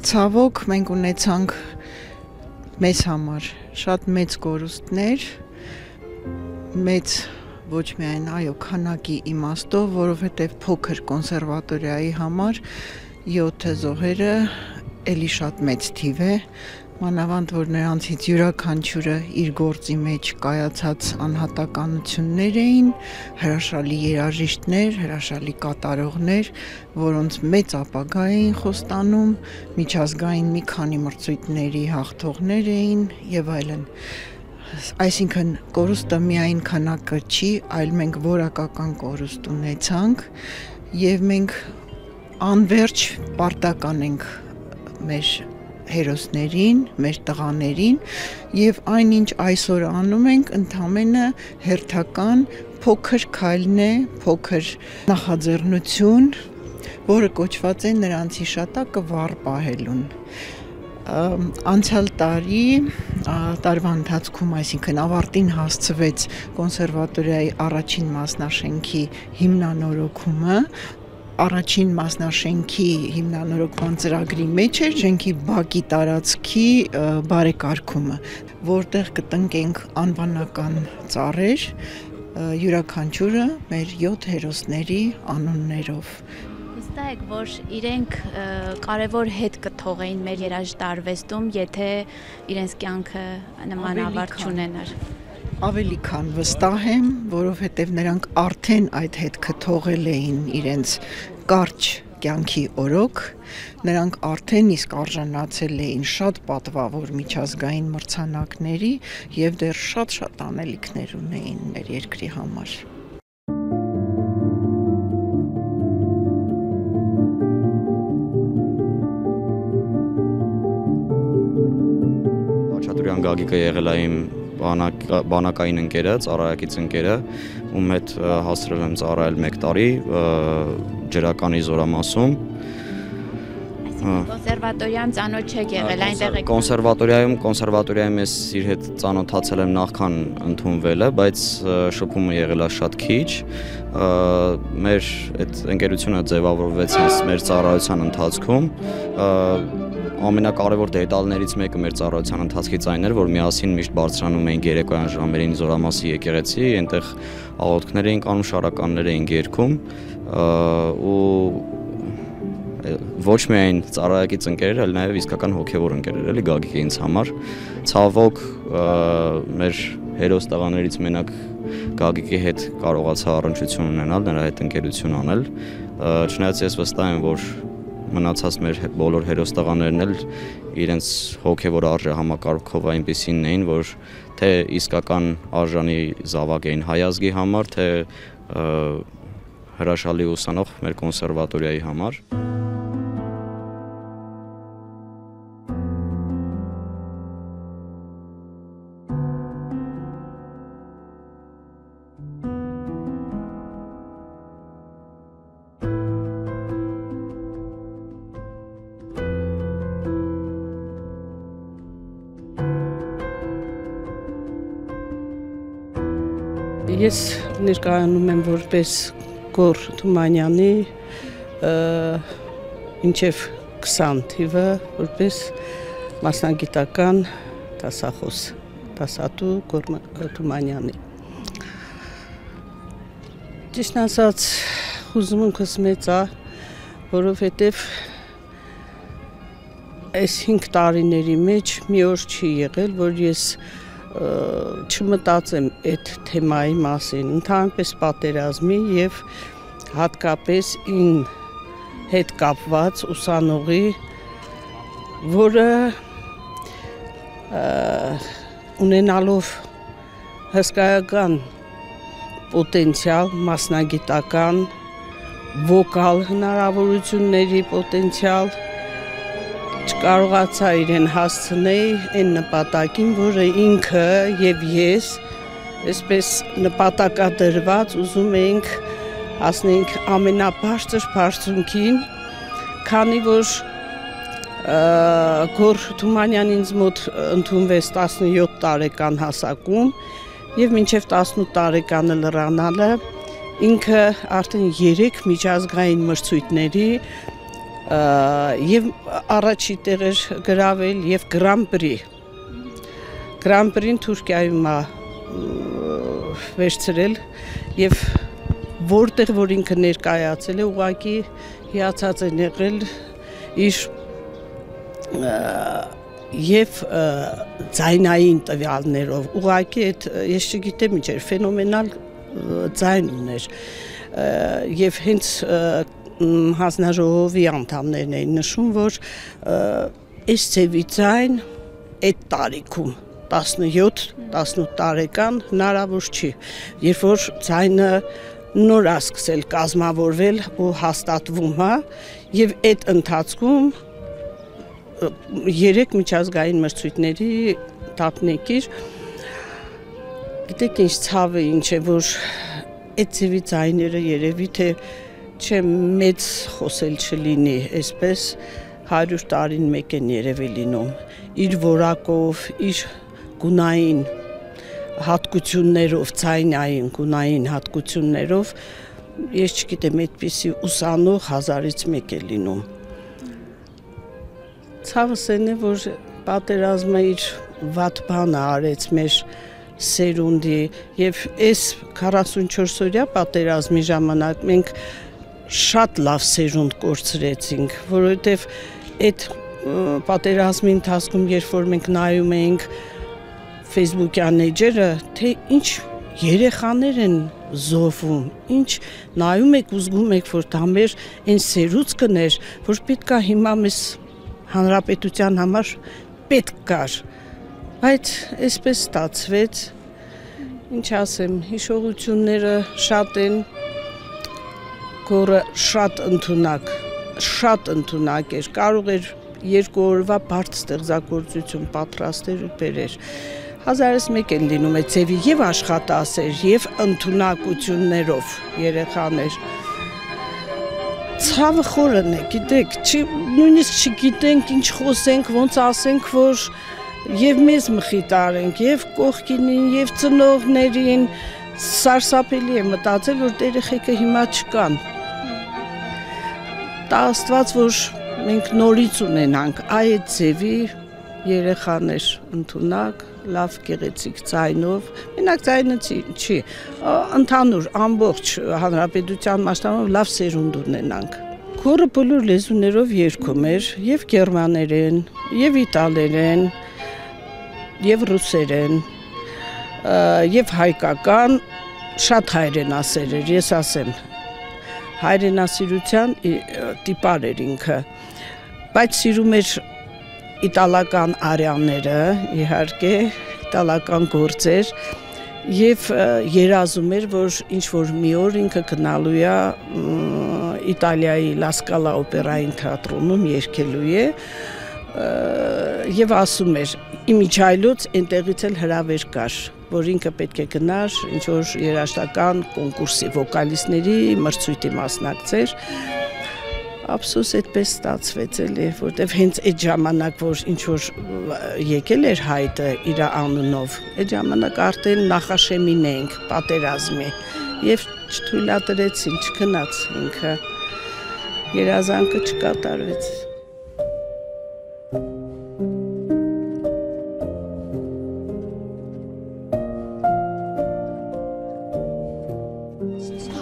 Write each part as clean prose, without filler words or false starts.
Ցավոք մենք ունեցանք մեզ համար շատ մեծ կորուստներ, մեծ ոչ միայն քանակի իմաստով, որովհետև փոքր կոնսերվատորիայի համար 7 զոհերը էլի շատ մեծ թիվ է, մանավանդ որ նրանցից յուրաքանչյուրը իր գործի մեջ կայացած անհատականություններ էին, հրաշալի երաժիշտներ, հրաշալի կատարողներ, որոնց մեծ ապագա էին խոստանում, միջազգային մի քանի մրցույթների հաղթողներ էին եւ այլն։ Այսինքն կորուստը միայն քանակը չի, այլ մենք որակական կորուստ ունեցանք եւ մենք անverջ պարտական ենք մեր հերոսներին, մեր տղաներին եւ այնինչ այսօր անում ենք ընդամենը հերթական փոքր քայլն է, փոքր նախաձեռնություն, որը կոչված է նրանց հիշատակը վառ պահելուն։ Անցյալ տարվա ընթացքում, այսինքն ավարտին հասցվեց կոնսերվատորիայի առաջին մասնաշենքի հիմնանորոգումը, առաջին մասնաշենքի հիմնանորոգման ծրագրի մեջ էր շենքի բակի տարածքի բարեկարգումը, որտեղ կտնկենք անվանական ծառեր, յուրաքանչյուրը մեր 7 հերոսների անուններով։ Վստահ եք, որ իրենք կարևոր հետ կթողեին մեր երաժշտարվեստում, եթե իրենց կյանքը նման ավարտ չունենար։ Ավելի քան վստահ եմ, որովհետև նրանք արդեն այդ հետքը թողել էին իրենց կարճ կյանքի օրոք, նրանք արդեն իսկ արժանացել էին շատ պատվավոր միջազգային մրցանակների եւ դեռ շատ անելիքներ ունեին մեր երկրի համար։ Խաչատուրյան Գագիկը եղել է իմ բանակային ընկերը, ծառայակից ընկերը, ում հետ հասրել եմ ծառայել 1 տարի ջրականի զորամասում։ Կոնսերվատորիան ծանոթ չեք եղել, այնտեղ եք։ Կոնսերվատորիայում ես իր հետ ծանոթացել եմ նախքան ընդունվելը, բայց շփումը եղել է շատ քիչ։ Մեր այդ ընկերությունը ձևավորվեց մեր ծառայության ընթացքում։ Ամենակարևոր դետալներից մեկը մեր ծառայության ընթացքից այն էր, որ միասին միշտ բարձրանում էինք երեկոյան ժամերին Զորամասի եկեղեցի, այնտեղ աղոթքներ էինք անում, շարականներ էինք երգում ու ոչ միայն ծառայակից ընկերեր, այլ նաև իսկական հոգևոր ընկերեր, էլի Գագիկը ինձ համար։ Ցավոք մեր հերոս տղաներից մենակ Գագիկի հետ կարողացա առնչություն ունենալ, նրա հետ ընկերություն անել։ Չնայած ես վստահ եմ, որ մնացած մեր բոլոր հերոս տղաներն էլ իրենց հոգևոր արժե համակարգով այնպիսին էին, որ թե իսկական արժանի զավակ էին հայ ազգի համար, թե հրաշալի ուսանող մեր կոնսերվատորիայի համար։ Ես ներկայանում եմ որպես Գոր Թումանյանի մինչև 20 թիվը որպես մասնագիտական դասախոս, դասատու Գոր Թումանյանի։ Ճիշտ ասած, հուզմունքս մեծ է, որովհետև այս 5 տարիների մեջ մի օր չի եղել, որ ես չմտածեմ այդ թեմայի մասին, ընդհանրապես պատերազմի եւ հատկապես ին հետ կապված ուսանողի, որը ունենալով հսկայական պոտենցիալ, մասնագիտական, վոկալ հնարավորությունների պոտենցիալ, չկարողացա իրեն հասցնել այն նպատակին, որը ինքը եւ ես այսպես նպատակադրված ուզում էինք հասնենք ամենաբարձր բարձունքին, քանի որ Գոր Թումանյանն ինձ մոտ ընդունվեց 17 տարեկան հասակում եւ մինչեւ 18 տարեկանը լրանալը ինքը արդեն 3 միջազգային մրցույթների Եվ առաջի տեղ էր գրավել եւ Grand Prix Grand Prix-ն Թուրքիայում է վերցրել եւ որտեղ որ ինքը ներկայացել է ուղղակի հիացած են եղել իր եւ ձայնային տվյալներով ուղղակի այդ ես չգիտեմ ինչ էր ֆենոմենալ ձայն ուներ եւ հենց հանձնաժողովի անդամներն էին նշում որ այս ծեվի ձայն այդ տարիքում 17-18 տարեկան հնարավոր չի երբ որ ձայնը նոր է սկսել կազմավորվել ու հաստատվում է եւ այդ ընթացքում 3 միջազգային մրցույթների տապնեկիր գիտեք ինչ ցավը ինչ է որ այդ ծիվի ձայները երևի թե չէ մեծ խոսել չլինի այսպես 100 տարին մեկ են երևի լինում իր որակով իր գունային հատկություններով ձայնային գունային հատկություններով ես չգիտեմ այդպիսի ուսանող 1000-ից մեկ է լինում ցավս այն է որ պատերազմը իր վատ բանը արեց մեր սերունդի եւ այս 44-օրյա պատերազմի ժամանակ մենք շատ լավ սերունդ կորցրեցինք որովհետեւ այդ պատերազմի ընթացքում երբ որ մենք նայում էինք Facebook-յան էջերը թե ինչ երեխաներ են զոհվում ինչ նայում եք ու զգում եք որ դա մեր այն սերուցքն էր որ պետքա հիմա մեզ հանրապետության համար պետք կար բայց այսպես ստացվեց ինչ ասեմ հիշողությունները շատ են գորը շատ ընդունակ էր կարող էր 2 օրվա բարդ ստեղծագործություն պատրաստեր ու բերեր 1000-ից մեկ են լինում այդ ծեվի եւ աշխատասեր եւ ընդունակություններով երեխաներ ցավը խորն է գիտեք նույնիսկ չգիտենք ինչ խոսենք ոնց ասենք որ եւ մեզ մխիտարենք եւ կողքինին եւ ծնողներին սարսափելի է մտածել որ երեխեքը հիմա չկան տա Աստված որ մենք նորից ունենանք այդ ծեվի երեխաներ ընդունակ լավ գեղեցիկ ձայնով մենակ ձայնը չի ընդհանուր ամբողջ հանրապետության մասշտաբով լավ սերունդ ունենանք Քորը բոլոր լեզուներով երգում էր եւ գերմաներեն եւ իտալերեն եւ ռուսերեն եւ հայկական շատ հայրենասեր էր ես ասեմ հայրենասիրության տիպար էր ինքը բայց սիրում էր իտալական արյանները իհարկե իտալական գործեր եւ երազում էր որ ինչ որ մի օր ինքը գնալու է Իտալիայի La Scala օպերային թատրոնում երգելու է եւ ասում էր իմիջայլոց այնտեղից էլ հրավեր կար որ ինքը պետք է գնար ինչ որ երաժշտական կոնկուրսի վոկալիստների մրցույթի մասնակցեր Ափսոս այդպես ստացվեց էլի, որտեվ հենց այդ ժամանակ, որ ինչ-որ եկել էր հայտը իր անունով, այդ ժամանակ արդեն նախաշեմին էինք պատերազմի եւ չթույլատրեցին, չգնաց ինքը, երազանքը չկատարվեց։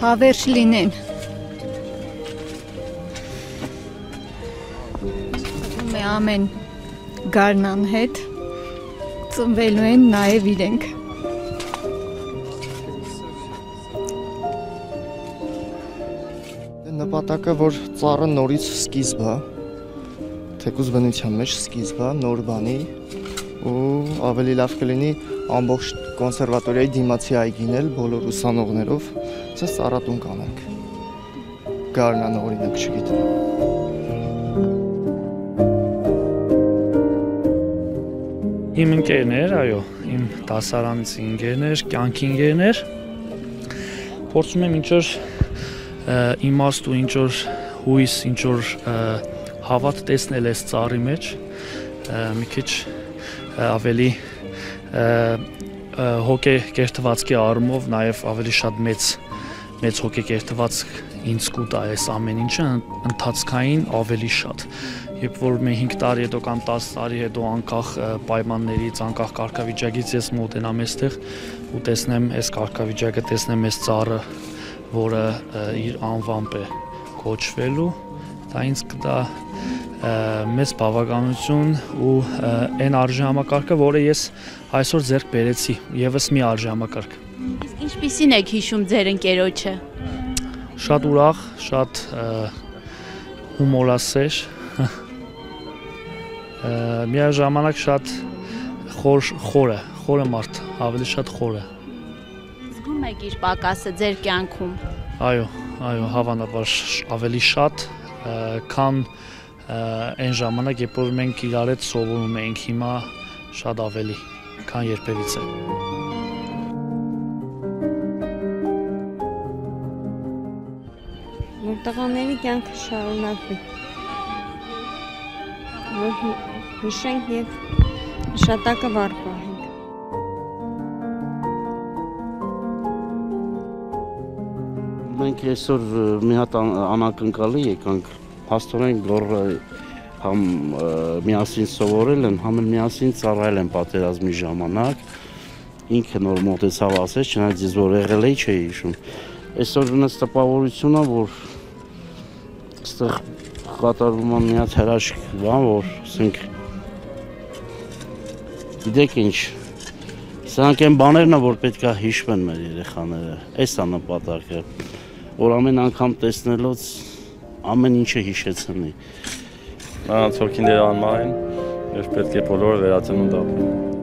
Հավերժ լինեն։ Ամեն գարնան հետ ծնվելու են նաև իրենք։ Նպատակը, որ ծառը նորից սկիզբ է, թեկուզ բնության մեջ սկիզբ է, նոր բանի ու ավելի լավ կլինի ամբողջ կոնսերվատորիայի դիմացի այգինել բոլոր ուսանողներով, ցես ծառատուն կանենք։ Գարնան օրինակ չգիտեմ։ Իմ ընկերներ, այո, իմ դասարանից ընկերներ, կյանքի ընկերներ, փորձում եմ ինչ-որ իմաստ ու ինչ-որ հույս, ինչ-որ հավատ տեսնել այս ծառի մեջ, մի քիչ ավելի հոգեկերտվածքի առումով նաև ավելի շատ մեծ մեծ հոգեկերտված ինձ կուտա այս ամեն ինչը ընթացքային ավելի շատ։ Երբ որ մենք 5 տարի հետո կամ 10 տարի հետո անկախ պայմաններից, անկախ կարգավիճակից ես մոտենամ այստեղ ու տեսնեմ այս կարգավիճակը, տեսնեմ այս ծառը, որը իր անվամբ է կոչվելու, դա ինձ կտա մեծ բավականություն ու այն արժի համակարգը, որը ես այսօր ձեռք բերեցի, եւս մի արժի համակարգ։ Իսկ ինչպիսին եք հիշում ձեր ընկերոջը։ Շատ ուրախ, շատ հումորասեր, միաժամանակ շատ խորը մարդ, ավելի շատ խորը։ Զգում եք իր պակասը ձեր կյանքում։ Այո, հավանաբար ավելի շատ, քան այն ժամանակ, երբ որ մենք իրար հետ սովորում էինք, հիմա շատ ավելի, քան երբևիցե։ Որ տղաների կյանքը շարունակվի, որ հիշենք և շատակը վառ պահենք։ Մենք այսօր մի հատ անակնկալի եկանք, փաստորեն գոռը համ միասին սովորել են, համ միասին ծառայել են պատերազմի ժամանակ, ինքը նոր մոտեցավ ասեց, չնայած ես որ եղել էի չէի հիշում։ Այսօր ունես տպավորություն է, որ այստեղ կատարվում է մի հատ հրաշք բան, որ ասենք գիտեք ինչ, սրանք այն բաներն է, որ պետք է հիշվեն մեր երեխաները, այս է նպատակը, որ ամեն անգամ տեսնելուց ամեն ինչը հիշեցնի։ Նրանց հոգին դերանմային, և պետք է բոլորը վերածնունդ ապրեն։